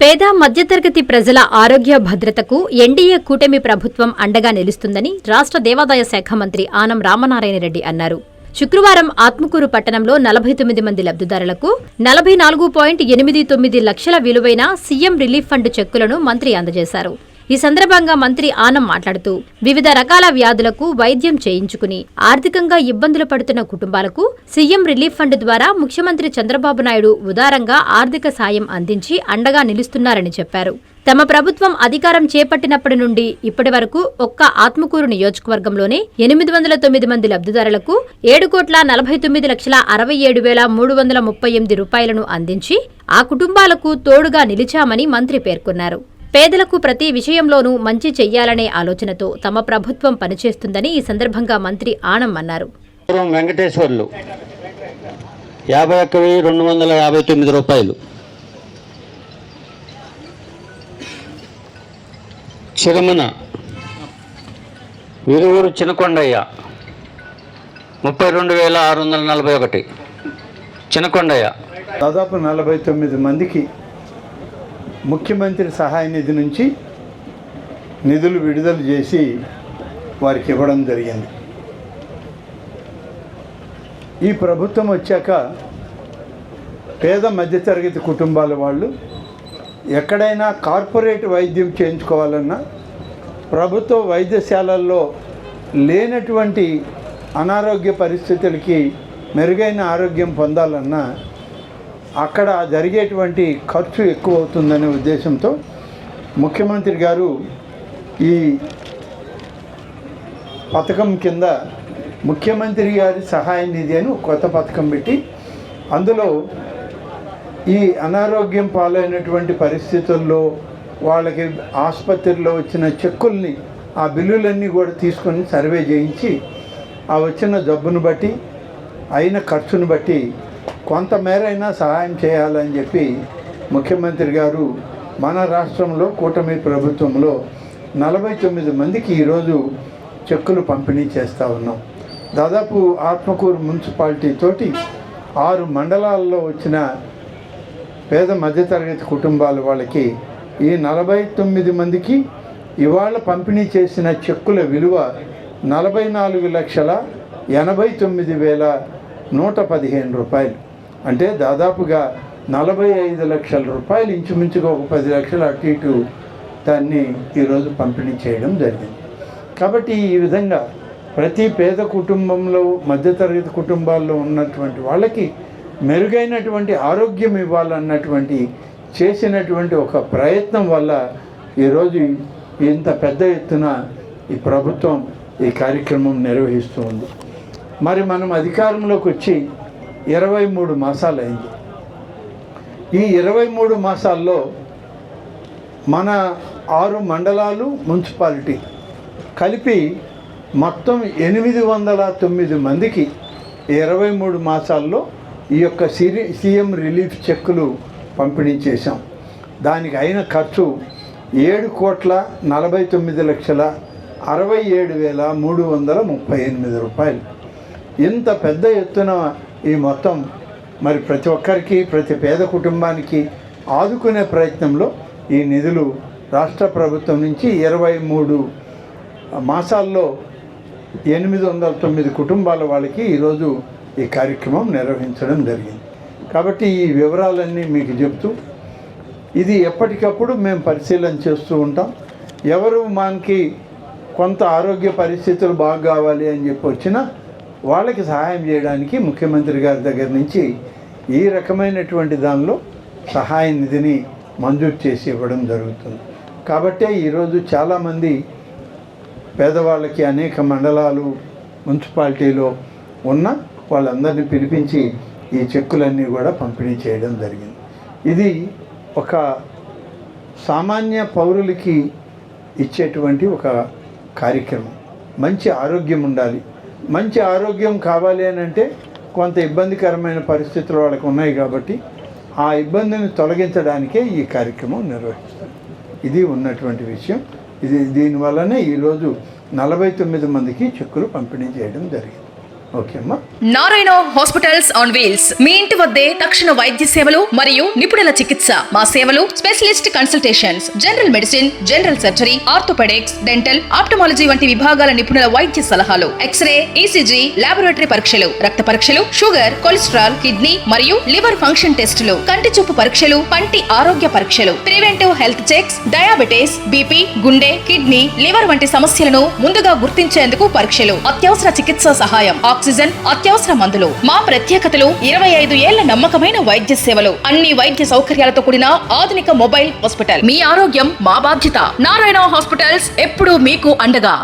పేద మధ్యతరగతి ప్రజల ఆరోగ్య భద్రతకు ఎన్డీఏ కూటమి ప్రభుత్వం అండగా నిలుస్తుందని రాష్ట్ర దేవాదాయ శాఖ మంత్రి ఆనం రామనారాయణ రెడ్డి అన్నారు. శుక్రవారం ఆత్మకూరు పట్టణంలో 49 మంది లబ్ధిదారులకు 44.89 లక్షల విలువైన సీఎం రిలీఫ్ ఫండ్ చెక్కులను మంత్రి అందజేశారు. ఈ సందర్భంగా మంత్రి ఆనం మాట్లాడుతూ వివిధ రకాల వ్యాధులకు వైద్యం చేయించుకుని ఆర్థికంగా ఇబ్బందులు పడుతున్న కుటుంబాలకు సీఎం రిలీఫ్ ఫండ్ ద్వారా ముఖ్యమంత్రి చంద్రబాబు నాయుడు ఉదారంగా ఆర్థిక సాయం అందించి అండగా నిలుస్తున్నారని చెప్పారు. తమ ప్రభుత్వం అధికారం చేపట్టినప్పటి నుండి ఇప్పటి వరకు ఒక్క ఆత్మకూరు నియోజకవర్గంలోనే 809 మంది లబ్ధిదారులకు 7,49,67,338 రూపాయలను అందించి ఆ కుటుంబాలకు తోడుగా నిలిచామని మంత్రి పేర్కొన్నారు. పేదలకు ప్రతి విషయంలోనూ మంచి చెయ్యాలనే ఆలోచనతో తమ ప్రభుత్వం పనిచేస్తుందని ఈ సందర్భంగా మంత్రి ఆనం అన్నారు. వెంకటేశ్వర్లు 51,259 రూపాయలు, చిరమన విరువురు చినకొండయ్య 32,641, చినకొండయ్య. దాదాపు 49 మందికి ముఖ్యమంత్రి సహాయ నిధి నుంచి నిధులు విడుదల చేసి వారికి ఇవ్వడం జరిగింది. ఈ ప్రభుత్వం వచ్చాక పేద మధ్యతరగతి కుటుంబాల వాళ్ళు ఎక్కడైనా కార్పొరేట్ వైద్యం చేయించుకోవాలన్నా, ప్రభుత్వ వైద్యశాలల్లో లేనటువంటి అనారోగ్య పరిస్థితులకి మెరుగైన ఆరోగ్యం పొందాలన్నా అక్కడ జరిగేటువంటి ఖర్చు ఎక్కువ అవుతుందనే ఉద్దేశంతో ముఖ్యమంత్రి గారు ఈ పథకం కింద ముఖ్యమంత్రి గారి సహాయ నిధి అని కొత్త పథకం పెట్టి అందులో ఈ అనారోగ్యం పాలైనటువంటి పరిస్థితుల్లో వాళ్ళకి ఆసుపత్రిలో వచ్చిన చెక్కుల్ని ఆ బిల్లులన్నీ కూడా తీసుకొని సర్వే చేయించి ఆ వచ్చిన జబ్బును బట్టి అయిన ఖర్చును బట్టి కొంతమేరైనా సహాయం చేయాలని చెప్పి ముఖ్యమంత్రి గారు మన రాష్ట్రంలో కూటమి ప్రభుత్వంలో 49 మందికి ఈరోజు చెక్కులు పంపిణీ చేస్తూ ఉన్నాం. దాదాపు ఆత్మకూరు మున్సిపాలిటీ తోటి 6 మండలాల్లో వచ్చిన పేద మధ్యతరగతి కుటుంబాల వాళ్ళకి ఈ 49 మందికి ఇవాళ పంపిణీ చేసిన చెక్కుల విలువ 44,89,115 రూపాయలు. అంటే దాదాపుగా 45 లక్షల రూపాయలు, ఇంచుమించుగా ఒక 10 లక్షలు అటు ఇటు దాన్ని ఈరోజు పంపిణీ చేయడం జరిగింది. కాబట్టి ఈ విధంగా ప్రతి పేద కుటుంబంలో మధ్యతరగతి కుటుంబాల్లో ఉన్నటువంటి వాళ్ళకి మెరుగైనటువంటి ఆరోగ్యం ఇవ్వాలన్నటువంటి చేసినటువంటి ఒక ప్రయత్నం వల్ల ఈరోజు ఇంత పెద్ద ఎత్తున ఈ ప్రభుత్వం ఈ కార్యక్రమం నిర్వహిస్తూ ఉంది. మరి మనం అధికారంలోకి వచ్చి 23 మాసాలు అయింది. ఈ 23 మాసాల్లో మన 6 మండలాలు మున్సిపాలిటీ కలిపి మొత్తం 809 మందికి 23 మాసాల్లో ఈ యొక్క సీఎం రిలీఫ్ చెక్కులు పంపిణీ చేశాం. దానికి అయిన ఖర్చు 7,49,67,338 రూపాయలు. ఇంత పెద్ద ఎత్తున ఈ మొత్తం మరి ప్రతి ఒక్కరికి, ప్రతి పేద కుటుంబానికి ఆదుకునే ప్రయత్నంలో ఈ నిధులు రాష్ట్ర ప్రభుత్వం నుంచి 23 మాసాల్లో 809 కుటుంబాల వాళ్ళకి ఈరోజు ఈ కార్యక్రమం నిర్వహించడం జరిగింది. కాబట్టి ఈ వివరాలన్నీ మీకు చెప్తూ ఇది ఎప్పటికప్పుడు మేము పరిశీలన చేస్తూ ఉంటాం. ఎవరు మనకి కొంత ఆరోగ్య పరిస్థితులు బాగా కావాలి అని చెప్పి వచ్చినా వాళ్ళకి సహాయం చేయడానికి ముఖ్యమంత్రి గారి దగ్గర నుంచి ఈ రకమైనటువంటి దానిలో సహాయ నిధిని మంజూరు చేసి ఇవ్వడం జరుగుతుంది. కాబట్టే ఈరోజు చాలామంది పేదవాళ్ళకి అనేక మండలాలు మున్సిపాలిటీలో ఉన్న వాళ్ళందరినీ పిలిపించి ఈ చెక్కులన్నీ కూడా పంపిణీ చేయడం జరిగింది. ఇది ఒక సామాన్య పౌరులకి ఇచ్చేటువంటి ఒక కార్యక్రమం. మంచి ఆరోగ్యం ఉండాలి. మంచి ఆరోగ్యం కావాలి అని అంటే కొంత ఇబ్బందికరమైన పరిస్థితులు వాళ్ళకు ఉన్నాయి కాబట్టి ఆ ఇబ్బందిని తొలగించడానికే ఈ కార్యక్రమం నిర్వహిస్తాం. ఇది ఉన్నటువంటి విషయం. దీనివల్లనే ఈరోజు 49 మందికి చెక్కులు పంపిణీ చేయడం జరిగింది. ఓకే అమ్మా. నారాయణ హాస్పిటల్స్ ఆన్ వీల్స్ మీ ఇంటి వద్దే తక్షణ వైద్య సేవలు మరియు నిపుణుల చికిత్స. మా సేవలు specialist consultations, general medicine, general surgery, orthopaedics, dental, ophthalmology వంటి విభాగాల నిపుణుల వైద్య సలహాలు, ఎక్స్రే, ఈసీజీ, లాబొరేటరీ పరీక్షలు, రక్త పరీక్షలు, షుగర్, కొలెస్ట్రాల్, కిడ్నీ మరియు లివర్ ఫంక్షన్ టెస్టులు, కంటి చూపు పరీక్షలు, పంటి ఆరోగ్య పరీక్షలు, preventive health checks, diabetes, BP, గుండె, కిడ్నీ, లివర్ వంటి సమస్యలను ముందుగా గుర్తించేందుకు పరీక్షలు, అత్యవసర చికిత్సా సహాయం, ఆక్సిజన్, అత్యవసర మందులు. మా ప్రత్యేకతలు 25 ఏళ్ల నమ్మకమైన వైద్య సేవలు, అన్ని వైద్య సౌకర్యాలతో కూడిన ఆధునిక మొబైల్ హాస్పిటల్. మీ ఆరోగ్యం మా బాధ్యత. నారాయణ హాస్పిటల్స్ ఎప్పుడూ మీకు అండగా.